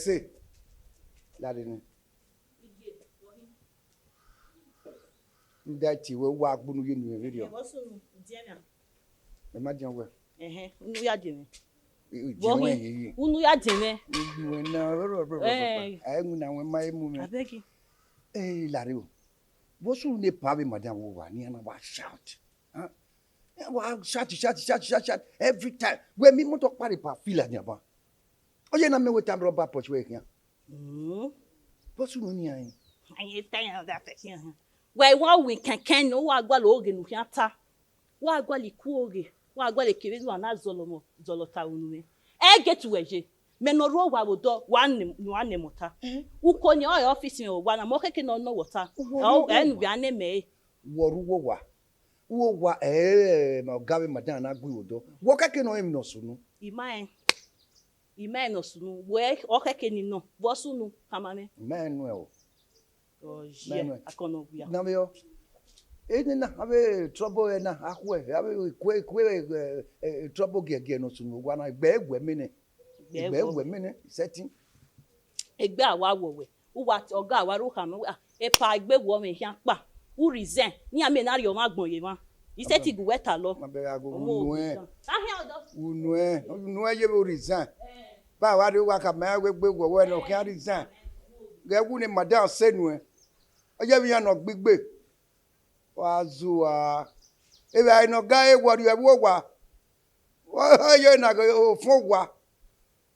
say. Ladin. That you will walk bunu in video. What's Diana? Imagine where. Unu ya dime. Unu ya dime. I am my movement. I beg you. Larry. What's your name, Pavi, Madame Wowa? Near no shout. Wow, shout every time. When me motor party pa feel at your oh, you know me with time rubber porch way here. What's your name? I ain't tired of that here. Why, what we can know what Galogan Yata? What Gualicoge? What Gualikiris one as Zolota Unue? Get to Eje. Menoro wa do one mota. Who call your office in one more can no water. Oh, and we are me. Woruwa. Wowa no gabi madana gudo. What can know him no sunu? Imai no sunu. Where okay can no. Bosunu, Hamane. Manuel. Oh, yeah, I can't know. Namio. Ain't have trouble and a halfway. Have trouble get no sunu. One I beg women. Women setting. A bear wawe. Who what or gawaruham? A pie big woman here. Who resent? Near Menario Magmo. He said he go wet a lot. No, you will resign. But what do you walk a man with big when you can't resign? There wouldn't Madame Senway. I have you big. Wazua. If I know guy, what you have wowa. Why you're not going for what?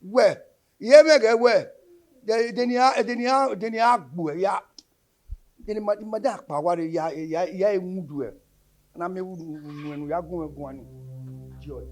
Where? You make a way. Then you are boy, ya. Then my dark power, ya, would do it. And I may when we are going. Joy.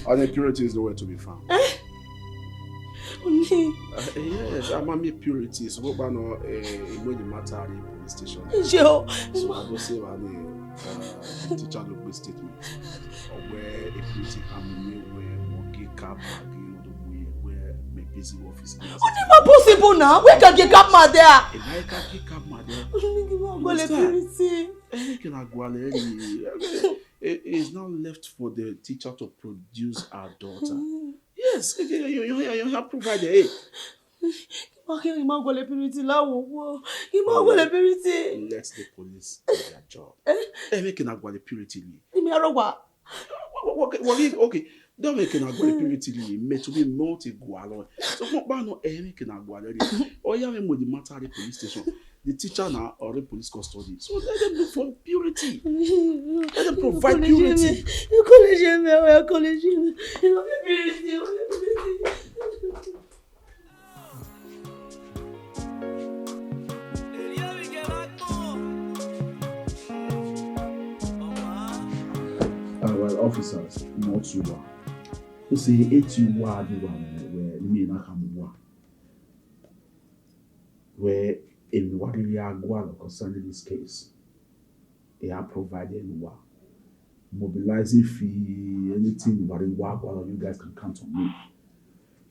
And purity is nowhere to be found. Yes, I'm a purity. So, what about the matter at the police station? So, I don't say the teacher look statement where a purity can where monkey cap where my busy office. What is not possible now? Where can you cap my there? I can't get cap my there. It is now left for the teacher to produce our daughter. Yes, you have provided it. Let the police do their job. Making a purity. Okay. Don't make an purity made to be multi-gualo. So, what about no making a guallery? Or you have with the matter at the police station. The teacher now or the police custody. So let them look for purity. Let them provide purity. Well, officers, not you are. To say it you are the one where me not come where in what we are going concerning this case, they are providing what mobilizing fee, anything what you guys can count on me.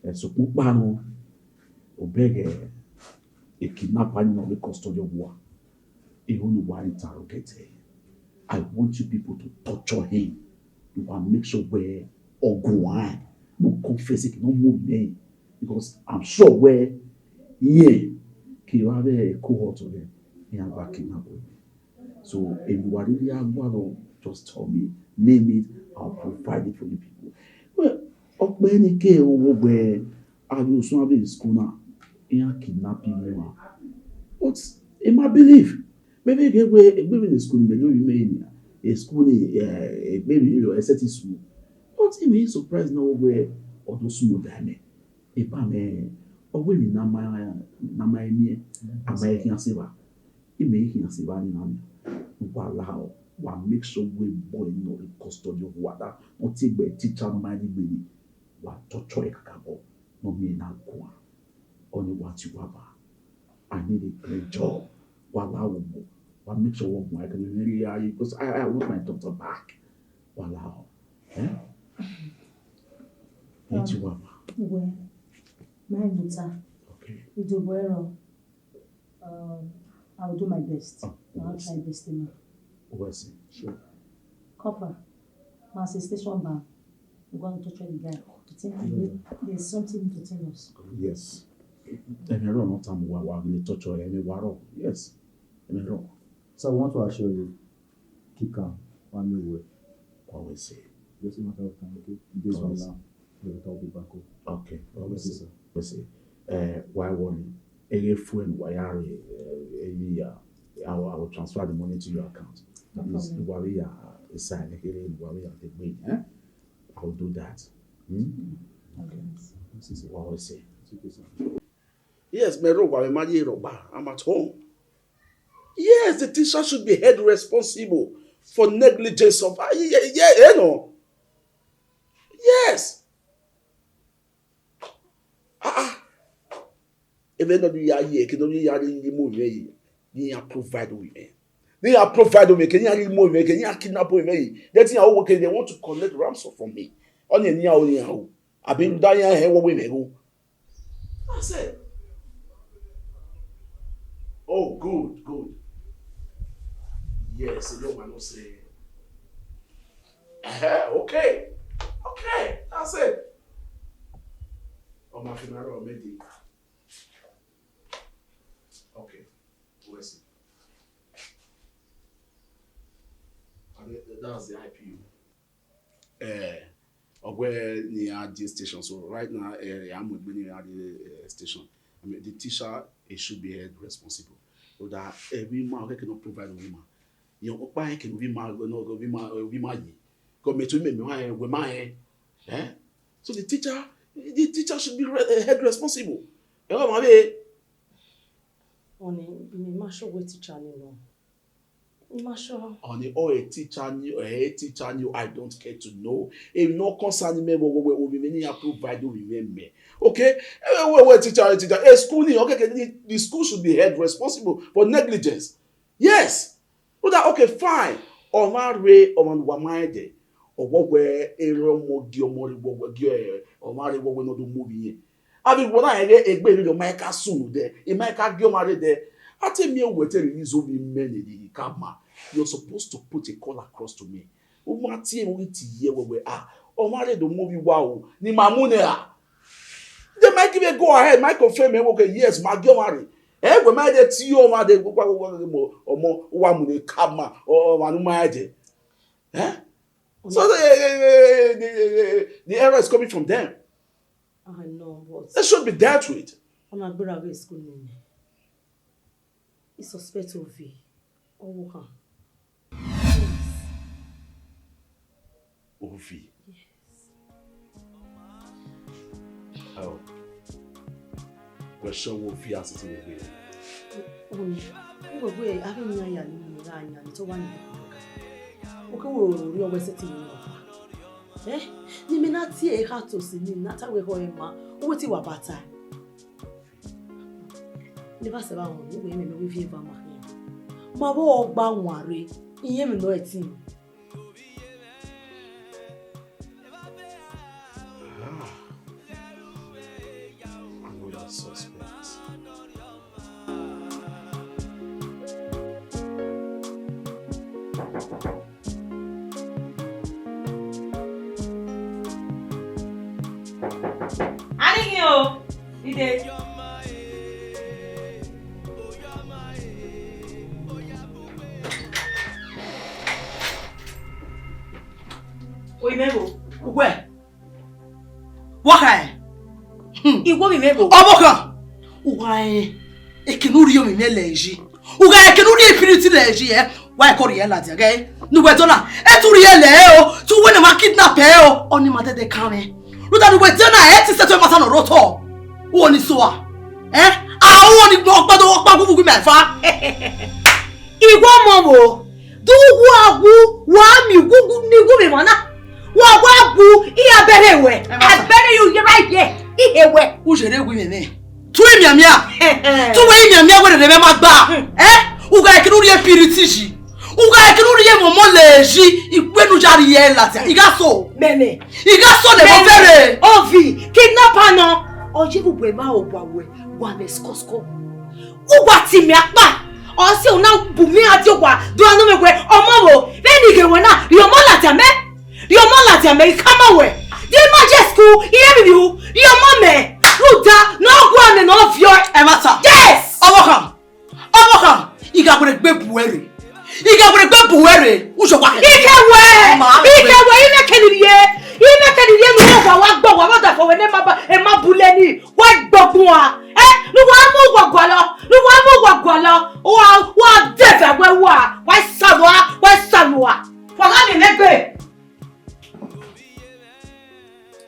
And so, Pupano, Obege, a kidnapping of the custody of war, even one interrogated. I want you people to torture him. You want to make sure where or go on, no confess it, no more name, because I'm sure where, yeah. You have a cohort of them and back kidnapped with me. So if you are really going just tell me, name it, I'll provide it for you people. Well, up many care over where I will soon be in school now. And kidnapping you. But in my belief, maybe get where maybe the school may not remain a school maybe a certain school. What if me surprised now where or those smooth dame? If I may, or women na my me, I'm making a silver. It making a silver in Wow, one make sure we boy no custody of water, or take by teacher no my baby. What torture kakabo, no me na go. Only what you have. I need a great job. Wow, make sure one more I can really because I want my daughter back. Wow. Eh? Well, my daughter. Okay. It will well. I will do my best. I'll try best enough. Where's it? Sure. Copper, my station bar. We're going to torture the guy. I think there's something to tell us. Yes. I'm wrong. Not time we're going to torture any war. Yes. I'm wrong. So I want to assure you, keep calm. One new way. Always say. Just a matter of time, okay? This one now, we'll talk back up. Okay. Always say. Always say. Why warning? Any phone wire I will transfer the money to your account. That means the warrior is signing here in warrior the way. I will do that. Okay. This is what I will say. Yes, I'm at home. Yes, the teacher should be held responsible for negligence of you know. Yes. Even though you are here, can only you provide women. They are provide women. Can you more? Can you kidnap women? That's how okay. They want to collect ransom from me. Only anyhow. I've been dying here. What women go? I said. Oh, good. Yes, you know what I'm saying. Okay, that's it. Oh, my funeral already. Okay, where's it? That's the IPU. Where near the station. So right now, I'm with Benin at the station. I mean, the teacher should be held responsible. So that every man cannot provide a woman. You know, why can we man go be man? Come to me, we man. So the teacher should be held responsible. Only me masho we teacher no. Masho. Only a teacher knew I don't care to know. If no concern me, we many provide you remember. Okay, we teacher. A school, okay, the school should be held responsible for negligence. Yes. Okay, fine. Omare wamaide. Or what were a romogi or Mari what not do movie. I mean, what I get a baby of Micah soon there. In Micah Gilmary there. I tell me what is over many kama. You're supposed to put a call across to me. What team we here where we are. Or Mari the movie wow. Ni mamunea. They might give a go ahead, might confirm me, okay, yes, my Gilmary. We might get you or the or more one kama or Manumade. So the error is coming from them. I know, but They should be dealt with. on a good school name. It's suspect of V. Oh, Ovi. yes. Oh. We're sure Ovi has it in the way. Oh, wait, I haven't known to one. Okay, we're always sitting in the you may not see a hat to see me, not a way going, ma. What you are better? Never say, I will be with you, Mamma. My walk bound worry, you even know it. Another suspect. Aligno! Ide. Oimebo. Where? What kind? Iwo mi mebo. Omokan. Why? Ekenuri yo mi meleji. Uga ekenuri epiriti leji Why call the lad okay? No wetona. E to riele o. To when ma kidnap e o. Oni ma de kan. Look at the wetona e ti settle matter no roto. Who oni so a? Ah who oni gba gugu me fa. Igwo momo. Do wa mi gugu ni gugu me mana. Wa bu iya bere we. I bury you right here. Ihewe. Who jere gwi me. Tu emiamia. Tu we emiamia we de me magba. Uga ekinu ri epiritishi. Uga ekinu ri momo leji igbenu jari ye lati. Igaso. Meme. Igaso de mo vere. Ovi, kidnapper no. Oje bubwe ma ogwawe. Wa me skosko. Ugwa ti mi apa. O se una bumi ati ogwa. Do anu me gwe omo wo. Beni ge we na. Ri omo lati ame. Ri omo lati ame kama we. Di majesku, iye mi you. Ri omo me. Ruda no gwa me no fio. E mata. Yes. Omo Iga gbe buere. Iga gbe buere. Ujo wa. Ikewe ime keniriye no wa gbo wa da fo we ne ma buleni. Wa gbogun a. Lu wa mu gwagwalo. Wa defa we wa salwa. Wa ga ni megbe.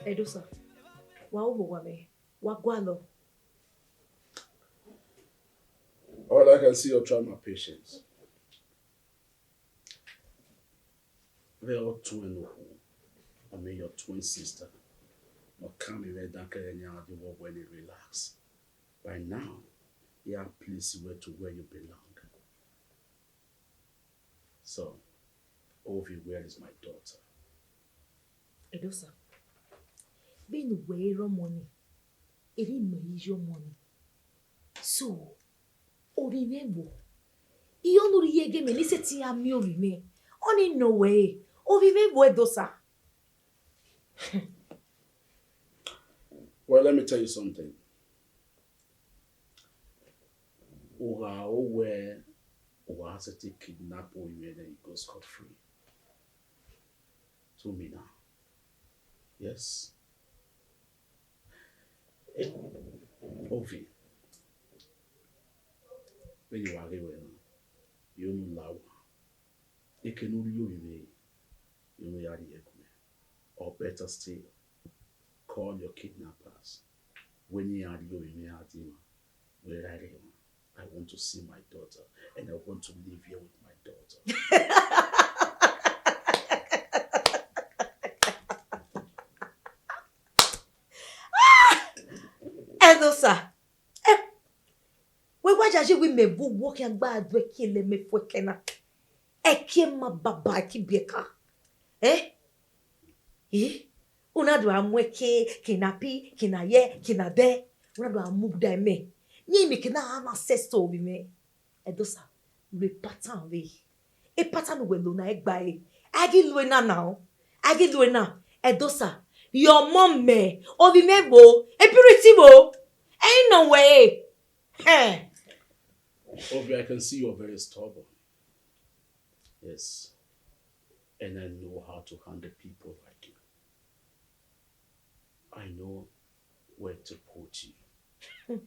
Edosa. Wa o wa me. Wa gwalo. All I can see, you're trying my patience. They're all twin. I mean, your twin sister. Or come here, when you relax. By now, you are pleased where you belong. So, Ovi, where is my daughter? Edosa. Being away your money. It is your money. So, remember, you know the game and listen to me remain. Only no way. Remember, Edosa. Well, let me tell you something. Where was it kidnap or you and he goes scot free? To me now. Yes. Ovi. When you are here, you know law. You can only you know or better still, call your kidnappers. When you are where I want to see my daughter, and I want to live here with my daughter. Edosa. We may walk and bad we kill me for kena. Ma baba ki beka. Una do amweke kinapi kinaye kinade. Una do amugda me. Ni me kina ama sesto bi me. Edosa we pattern we. E pattern we lo na egba. Agi lo na now. Agi lo na. Edosa your mom me obi mebo e purity mo. Ain't no way. Obi, I can see you're very stubborn. Yes. And I know how to handle people like you. I know where to put you.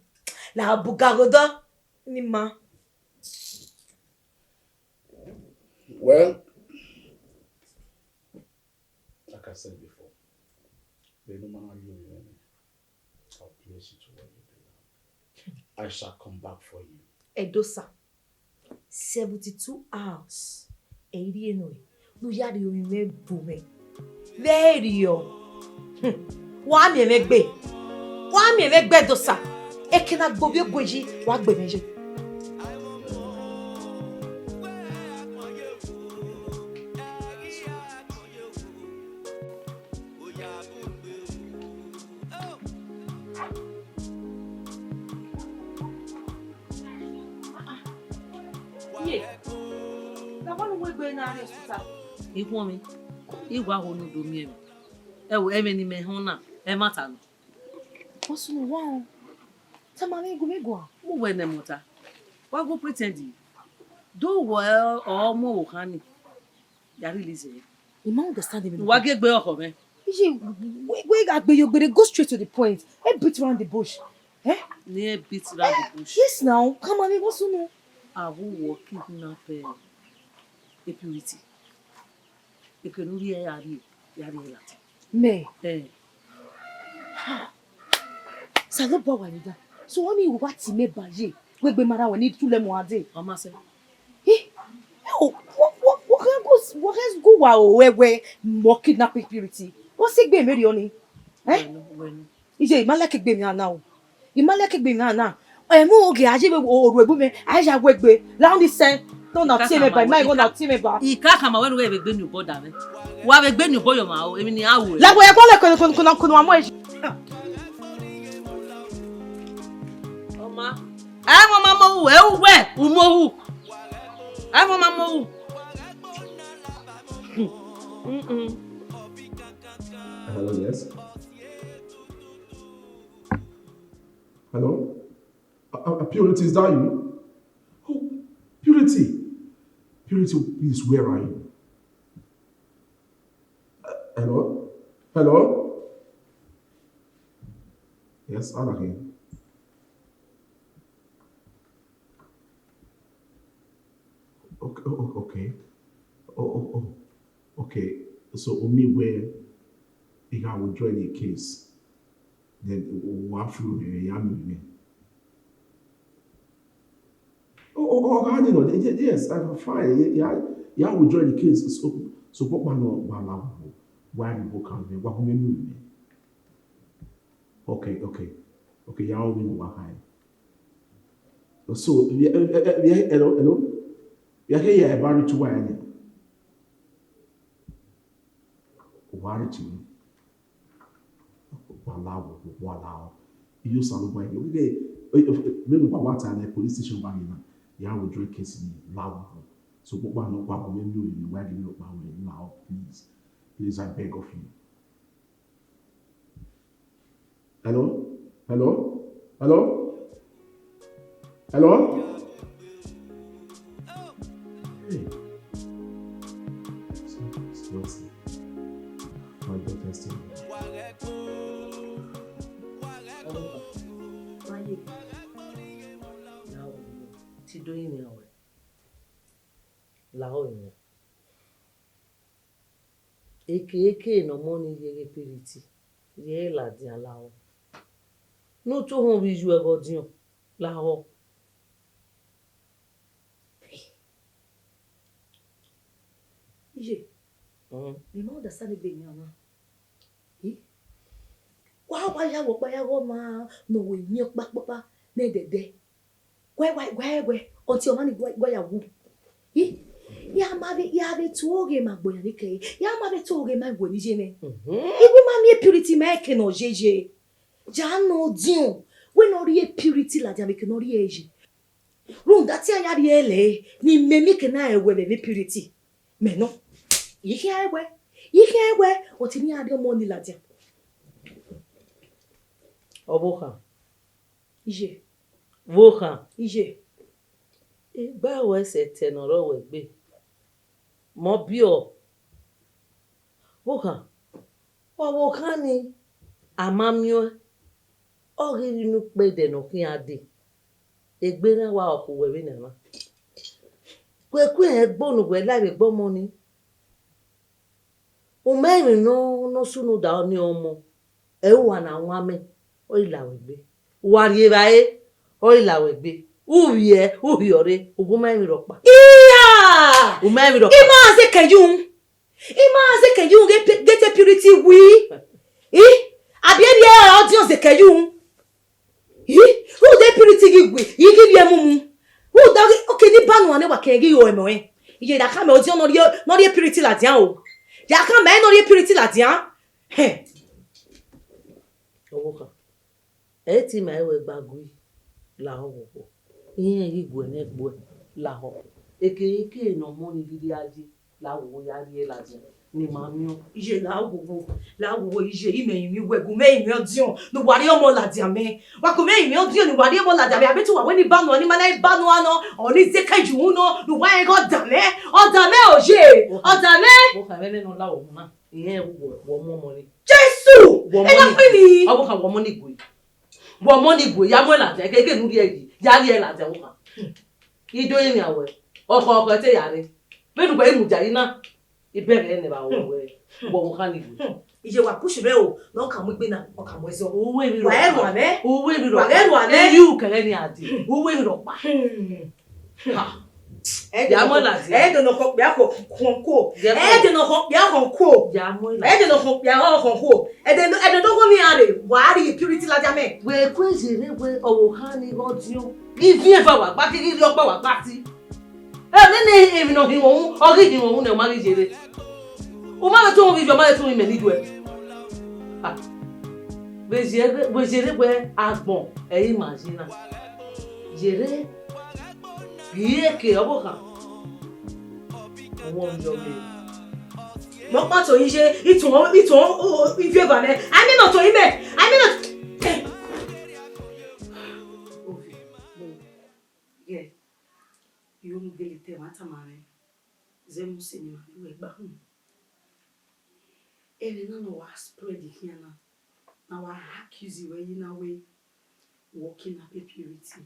La bugagoda nima. Well, like I said before, I'll place you to where you belong. I shall come back for you. Edosa 72 hours. 80 no. No yari o me bume. Very yo. Wa mi megbe dosa. E kena gbobio gbeji wa gbe meje. Ikwome igwa ho no do mi e wo e meni me ho na e mata no Osu no wa tamale gumegwa mo we ne mota wa go pretend do well or mo hani ya release it you ma understand me wa gegbe oko me we agbe you go straight to the point e beat around the bush near beat around the bush yes now come on me osu no awu wo kidnapper purity. E ke nuri e yari lati. Me. Eh. Ça ne pas walida. So oni wati me baje. We gbe mara we ni tule mo ade. O ma se. Oh, what has go wa we mo kidnapping purity. What sick be me oni? Bueno. Ije imale ke gbe mi ana o. Imale ke gbe mi ana. E mu oge aje be oru egbu me. Aja we gbe. La on sen. Don't na tie me by my go na tie me ba. Ika kama we we gbe ni bo da me. Wa we gbe ni bo yo ma o. Emi ni awo. La bo e ko le kono amo e. Oma. Ai mo ma mo we u mo hu. Ai mo ma mo hu. Hello, yes. Hello? Purity, is that you? Oh, Purity. Purity, please, where are you? Hello? Hello? Yes, I'm here. Okay. Okay. So, only where if I will join a case, then what through me, I didn't know. Yes, I'm fine. Yeah, will join the case. So what man why you book on me? What will me? Okay. Yeah, I'll be more high. So, hello. Yeah, here, about to why. Why did you? Wow. You sound like okay. Maybe what time the police station back in. Yeah, will join case in loud. So what no what will you why do you look now? Please, I beg of you. Hello? Hey. Seriously. My daughter's still Ti do yin awe. La o yin. Eke no money yege purity. Ye la di ala o. No to hon bi ju e godion. La o. Ije. Me ma understand be mi ana. Wa ya wo ma no we mi pa na dede. Gwe until mani gwe ya wu. Ya ma be tuoge ma gboyan ni ke. Ya ma be tuoge ma gbo ni je me. Iwe ma mi purity ma ke no jeje. Ja no dion. We no ri purity la ja me ke no ri eje. Run that ya ri ele ni me mi ke na ewe le purity. Me no. Ihe ewe otini ade mo ni la ja. Oboka. Ije. Voka. Ije. Igba we se tenoro we gbe. Mo bi o. Voka. Oboka ni amamio. Ogiri nu pe de no kin ade. Egbe na wa oku we bi na ma. Kweku egbonu we la be gbo mo ni. O merin no sunu da ni omo. E wa na won ame. O ila we gbe. Wari bae. O ila we gbe. Ubi ore. Ogun merin ro pa. Iya! O merin ro pa. Ima se kejun get purity we. Abi e die audience kejun. Who the purity gigwe? You give ye mumu. Who da okay ni banu ane wa kengi yo emo e. Iye da ka me odi no ri purity la dian o. Ya ka me no ri purity la dian. Owoka. E ti ma ewe gbagui la owo. Iyen gigwe ne gbo la ho. Eke no mo ni didi aje la wo ya ri la dian. Ni ma mi o. Iye la wo ije ime mi wegu me mi odion. No wari omo la dian me. Wa ko me mi odion ni wari omo la dian me. Abi tu wa we ni banu ani mana banu ano. Oni ze kaju no. No wa e go dame. O dame oje. O dame. Wo ka me no la wo na. Iyen wo mo ni. Jesu! E na pe ni. Owo ka wo mo ni gwe. Wo mo ni gwe ya mo la je keke nu ri e ya ri e la je wo ka. Ido yin awe. Oko te ya re. Bẹ́ẹ̀ni gba emu jarina. Ibere ne ba wo we. Bo kan ni. Ije wa push be o. No kan mo gbe na o kan mo ezo. Owo ebi ro. Wa eru ame. Owo ebi ro. Wa eru ame. You kere ni adi. Owo ebi ro pa. Ha. Ya mo la ti. De no ko bia ko konko. De no ko bia konko. Ya mo la. De no ko bia konko. De no go mi are. Wa are purity la jame. We kwezere we owo kan ni go ti o. Ifi e fa wa pa ti ri opa wa pa ti. Nene emi no hi won o ri hi won ne o ma ri jere. O ma le to video ma le to mi ni do e. Ah. Be jere we agbon e imagine. Jere Biye ke obo kan. Won jo be. Mo pa to yin se itun ife ba me. I mean not to yin me. I mean not. Yeah. You no get it mata mare. Zemu sinima we gba hu. Ele na no wa spread here na. Na wa accuse we yin na we walking up purity.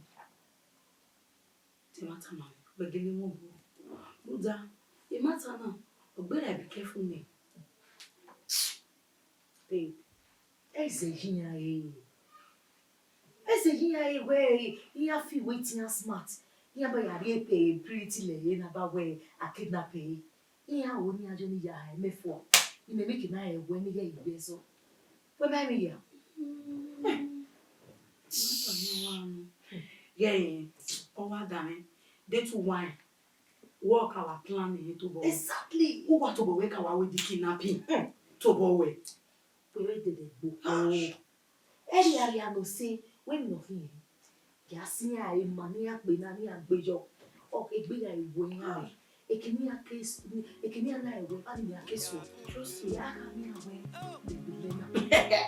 Mata man, we're getting more. Buddha, it matter now. But better be careful, me. Babe, Eze here, where he have feel waiting and smart. He have a pay pretty lay in about where a kidnapping. He have only a journey ya me for. He may make an eye when he get beso. When marry ya. Yeah, over damn. They too wine. Work our plan in to boy. Exactly. Who want to go work our with the kidnapping? To boy. Where did they go? Any area no say when you here. Yasi a money a benani and bejo. Okay, big a Ewinghare. A Kenya case, a Kenya lie away, and in a case. Trust me, I can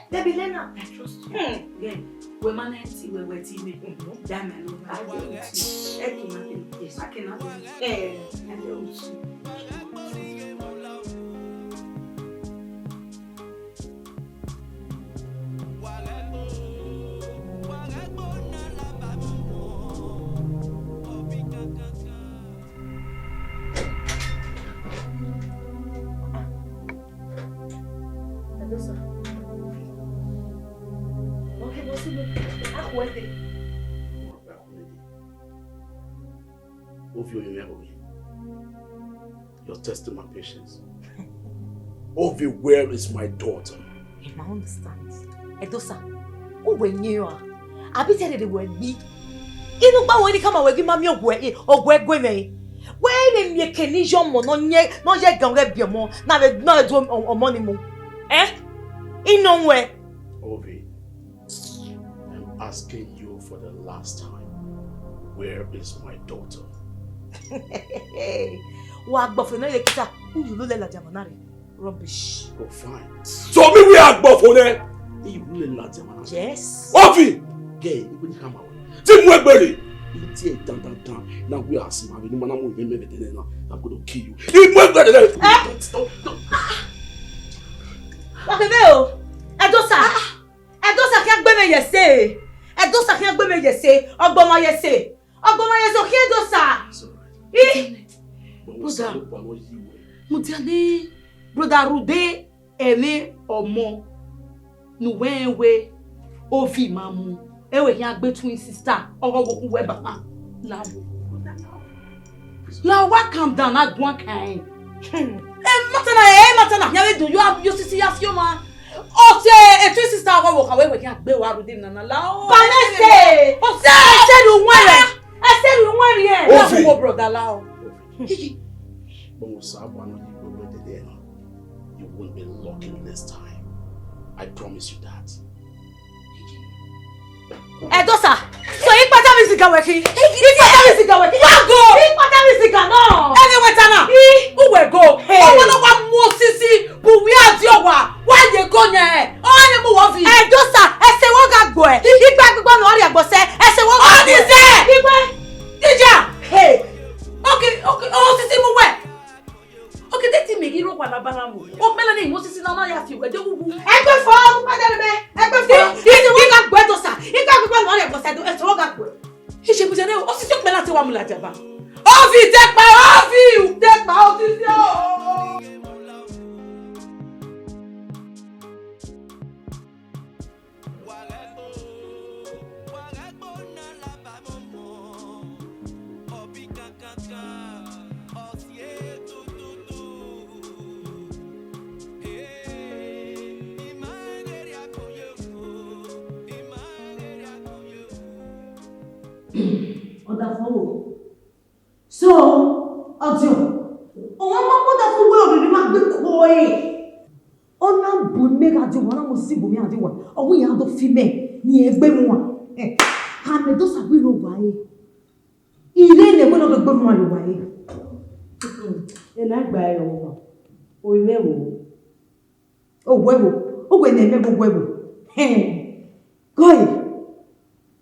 Baby Lena. I trust you. Yeah. We manage to we team. Damn it. I do. Yes, I cannot. I do. You're testing my patience. Ovi, where is my daughter? I understand. Edosa, who when you are? I be telling the word me. Even when you come away, give mommy or where me. Where me Kenisian mo no ye gangre biamo na do on money mo. In nowhere. Ovi, I'm asking you for the last time. Where is my daughter? Rubbish. Oh, fine. So me we are both on there. Yes. Ovi! Gay, you will come out. Tim Webberry! Now we are seeing I'm going to kill you. Edosa can't be me yese. Edosa can't be me yese. Ogboma yese. Ogboma yese okay Edosa. Brother. Mutiani brother Rude eme omo. Nu wenwe Ovi mamu. Ewe yan gbe twin sister. Ogogoku we baba. Now what calm down at one kind. Matana. Yawe do you see your man. Oh, say a twin sister walk away we can be Rude nana la. Panese. Oh, say I said you want Ovi brother lao. You won't be locking this time. I promise you that. Edosa, so you pata musica working. You pata musica working. Go. You pata musica no. Anyway, Tana. Who will go? Oh, one of our Mosisi, but we are Diowa. Why you go there? Oh, I am Ovi. Edosa, I say what got go. You back go no area go say. I say what got go. Dija. Hey. Okay. Oh, Sisi mo we. Okay, that thing make you know what about mu. Oh, Melanie, Mosisi na na ya fi we de wu. Egbe fo, padà me. Egbe fo. Isi wo got go Edosa. You back go no area go say. I say what got go. He she put na o Sisi o pe láti wa mu la jaba. Ovi te pa Ovi. gbà ó ti sí o. So, Audio, ọ̀wọ́n máa kọ́ta fún wé òdòdó máa gbé kọ́ ẹ̀. Ọ̀nà bùnmẹ́ àdìwọ̀ náà mo sí bùnmẹ́ àdìwọ̀. Ọ̀wọ́n yẹn àdó fi mẹ́ ní ẹgbẹ́ mu wa. Àmì tó sàgbé ló wà ẹ́. Ilé ilẹ̀ gbọ́dọ̀ tó gbé mu wa ló wà ẹ́. Ẹ̀nà àgbà ẹ̀rọ wọn, òye mẹ́wòó. Òwò ẹ̀wò, òwò ẹ̀ nà-ẹ̀mẹ́ gbogbo ẹ̀wò. Gọ́ì,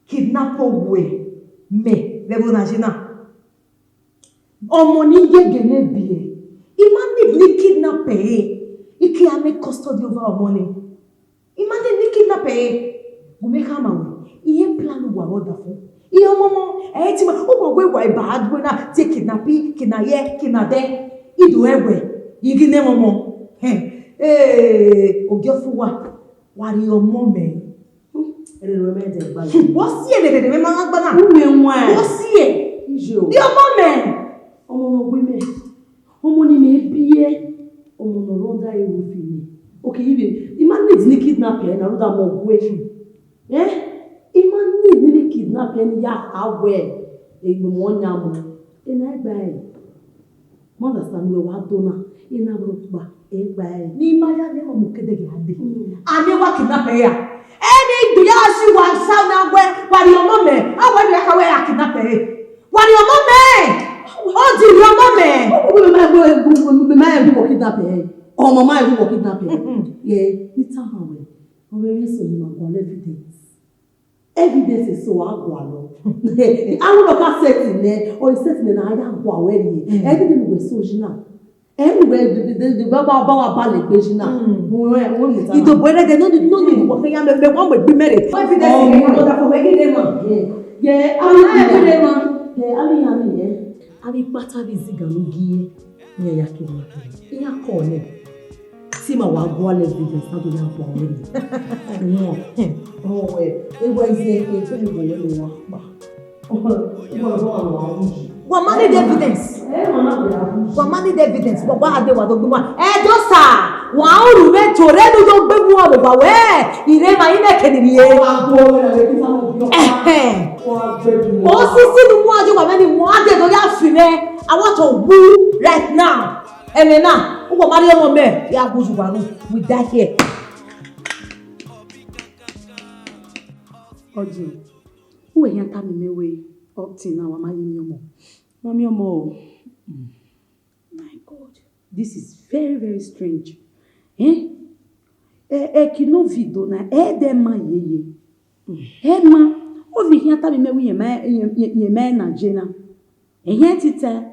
kidnapper wẹ̀ mẹ́ lẹ́gbọ́n náà ṣe náà. Ọmọ ní gẹ́gẹ́ bí ẹ̀. Imagine ní kidnapper ẹ̀. Ike a make custody over our money. Imagine ní kidnapper ẹ̀. Mo make am away. Iye plan wà ọ̀dà fún. Iye ọmọ ẹ̀ ti ma ó wà wẹ́wà ìbá àdúgbò náà tí kidnapping kìnàyẹ kìnàdẹ́ ìdò ẹ̀wẹ̀ igi ní ọmọ. Ògì ọ̀fun wà ní ọmọ mẹ́. Ẹ̀rọ mẹ́jẹ̀ gbàgbé. Wọ́n sí ẹ̀ lẹ́dẹ̀dẹ̀ mẹ́ máa ń gbá náà. Wọ́n sí ẹ̀. Ní ọmọ mẹ́. Ọmọ ọgbẹ́ mẹ́. Ọmọ ni mẹ́ bí ẹ́. Ọmọ nọ̀rọ̀ ọ̀dá ewu fi mi. Ok, ibi imagine ní kidnapper ẹ̀ náà ló dá mọ̀ ọgbẹ́ fún. Imagine ní kidnapper ẹ̀ ní yá àwẹ̀ ẹ̀gbọ̀n wọn ní àmọ́. Ẹ̀nà ẹgbà ẹ̀. Mọ́tà sàmúlò wà dọ́nà. Ẹ̀nà àbúrò gbà ẹgbà ẹ̀. Ní ìmáyà ní ọmọ kédèké adé. Àdéwà kidnapper yà. Ẹni ìdòyà sí wà sáwọn àwẹ̀ wà ní ọmọ mẹ́. Àwọn ẹ̀dùn ẹ̀ka wẹ̀ yà kidnapper ẹ̀. Wà ní ọmọ mẹ́. Ó di ní ọmọ mẹ́. Máa ẹ̀rú wọ̀ kidnapper ẹ̀. Ọmọ máa ẹ̀rú wọ̀ kidnapper ẹ̀. Yẹ ní táwọn àwẹ̀. Ọmọ ẹ̀rẹ́ sọ ní màgbọ́n evidence. Evidence is so àgọ́ àlọ́. Àwọn ọ̀ká sẹ́tì nẹ ọ̀rẹ́ sẹ́tì nẹ náà ayé àgọ́ àwẹ̀ nìyẹn. Ẹ̀ẹ́dẹ́gbẹ̀ ni wẹ̀ sọ jìnnà. Ẹ̀ẹ́dẹ́gbẹ̀ bá wà balẹ̀ gbé jìnnà. Ìdòbò ẹlẹ́dẹ̀ ló ní ìwọ̀n fẹ́ yá mẹ́mẹ́ wọ́n mọ̀ gbí mẹ́rẹ̀. Evidence yẹn ọ̀dà fún ẹgbẹ́ mọ̀. Yẹ àwọn ẹgbẹ́ mọ̀. Yẹ àwọn ìyá mi yẹ. Abi pata bi ziga no gie ni ya kidnap. Iya ko ne. Si ma wa go ale evidence na do ya bo we. No. Oh we. E wa ise ke to ni bo ye lo wa pa. Wa manage the evidence. Wa manage the evidence. Wa ade wa do gbimo. Do sa. Wa uru me tore nu do gbe mu wa we. Ire ma ine ke ni ye. Wa go we na le ki sa mo bi o. Oh, sisi ni mo ajo ba me ni mo ade do ya fi me. I want to woo right now. And then now, who go marry your man? Ya go to Banu. We die here. Oji, who here tell me way up till now? Am I in your mom? Mommy, your mom. My God, this is very, very strange. Kino video na dem ma ye. Ma, over here tell me we ye man na jena. Here tita.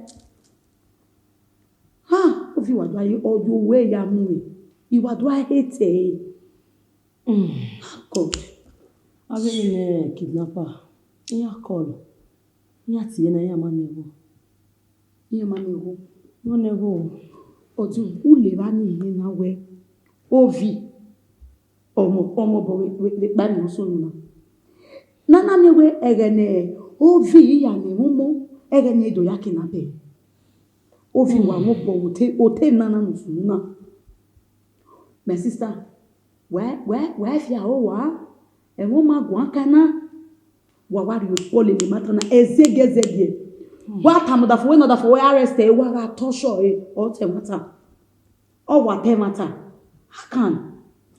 Ha, ovi wa do aye ojo we ya mu. Iwa do I hate. God. Abi ni kidnapper. Iya call. Iya ti na ya manego. Iya manego. Manego. Ojo ule ba ni ihe na we. Ovi. Omo bo we ba ni so nu na. Na me we egene ovi ya ni mumu egene do ya kidnapper. Ovi wa mo bo ote na no so na. My sister, where if ya o wa enwo magwa kana wa wari pole le matana ezegezege wa tamuda fo we no da fo we arrest e wa ga tosho e o te mata o wa te mata akan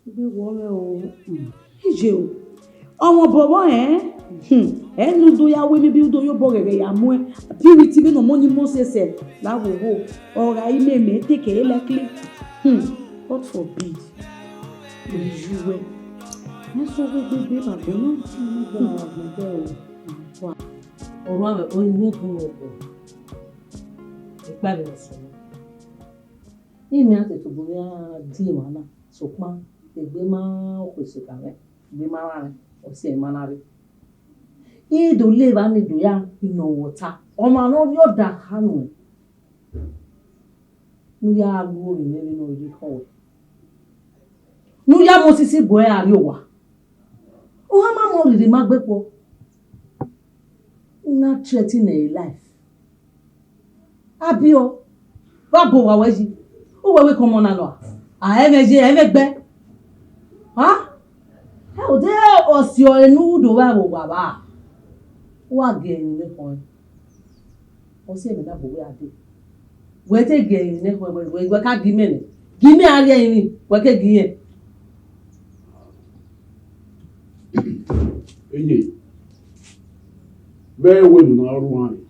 bi wo me o ije o omo bobo enu do ya we mi bi do yo bogere ya mu purity be no money mo sese la wo ora ime me take e likely God forbid le jouer. Mais so we bebe ba bo no Ọ̀rọ̀ àwẹ̀ oyin fún ọ̀pọ̀ ìpàdé ọ̀sán. Ìmí àtètò bóyá dí ìwàlá sọpá ìgbé máa pèsè kàwẹ́ ìgbé máa rà rẹ̀ ọ̀sẹ̀ ìmọ̀nà rẹ̀. Ìdò lè bá ní ìdòyà ìnà wọ̀ta ọmọ àná yóò dà kánù. Nu ya go ni nele no ri ko. Nu ya mo sisi boy ari owa. O ha ma mo ri magbepo. Una threaten a life. Abio. Wa bo wa weji. O we come on alo. A emegbe. Ha? He o de o si o enu do wa wo baba. Wa ge ni ko. O si me da bo we ade. We te ge ni ko we ka gi me ni. Gi me ari yin ni, we ke gi yen. Enye. Very well no ru an.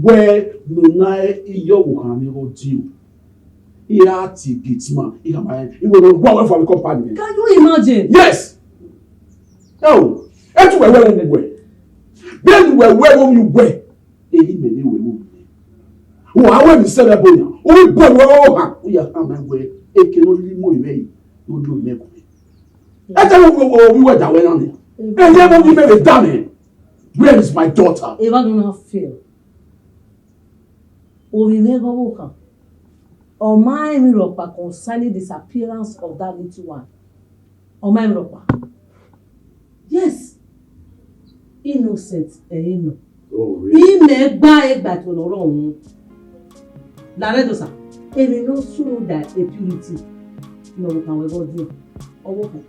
Where no na iyo wo kan mi go deal. Ira ti gitma, ira my e go go away from the company. Can you imagine? Yes. No. E tu we we. Then we you we. E me ni we. Wo awe mi se be bonya. O bi bo wo ha. O ya ha my we. E ke no li mo iwe yi. No do me ko. E ta wo we da we na ni. E je mo bi be damn. Where is my daughter? Eva do not feel. Ewinghare woka. O my miropa concerning disappearance of that little one. O my miropa. Yes. Innocent no. Oh, really? He me gba to no wrong. La redosa. Emi no show that a purity. No can we go do. Owo ko.